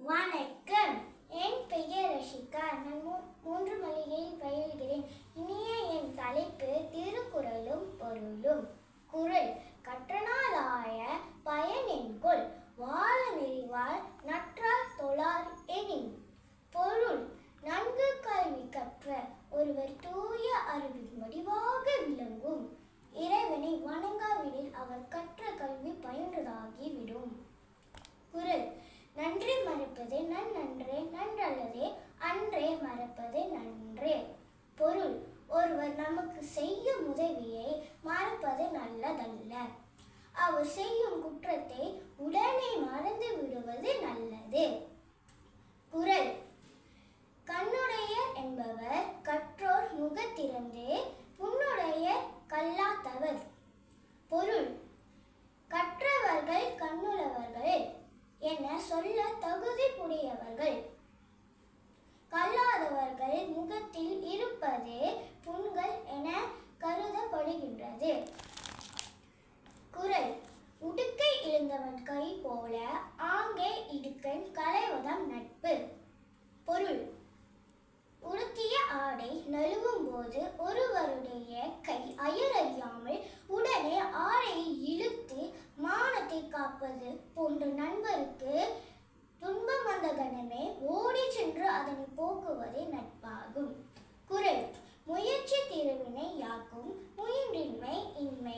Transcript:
வணக்கம். என் பெயர் ரஷிகா. நான் மூன்று மளிகையில் பயில்கிறேன். இனிய என் தலைப்பு திருக்குறளும் பொருளும். குறள்: கற்றனாலாய பயனென்கொல் வாழ நெறிவார் நற்றார் தொழார் எனின். பொருள்: நன்கு கல்வி கற்ற ஒருவர் தூய அறிவின் வடிவாக விளங்கும். இறைவனை வணங்காவிடில் அவர் கற்ற கல்வி பயனுள்ளதாகிவிடும். குறள்: நன்றி மறப்பது நன்றே, நன்றல்லதே அன்றே மறப்பது நன்றே. பொருள்: ஒருவர் நமக்கு செய்யும் உதவியை மறப்பது நல்லதல்ல. அவர் செய்யும் குற்றத்தை உடனே மறந்து விடுவது நல்லது. குறள்: கண்ணுடையர் என்பவர் கற்றோர் முகத்திறந்து, புண்ணுடையர் கல்லாதவர். பொருள்: கற்றவர்கள் கண்ணுள்ளவர்கள் என சொல்ல தகுதி உடையவர்கள். கல்லாதவர்கள் முகத்தில் இருப்பது புண்கள் என கருதப்படுகின்றது. குறள்: உடுக்கை இழந்தவன் கை போல ஆங்கே இடுக்கண் களைவதாம் நட்பு. பொருள்: உடுத்திய ஆடை நழுவும் போது ஒருவருடைய கை அயரறியாமல் உடனே ஆடையை இழுத்து மானத்தை காப்பது போன்ற நண்பருக்கு துன்பம் வந்த கணமே ஓடி சென்று அதனை போக்குவதே நட்பாகும். குறள்: முயற்சி திருவினை யாக்கும், முயன்றின்மை இன்மை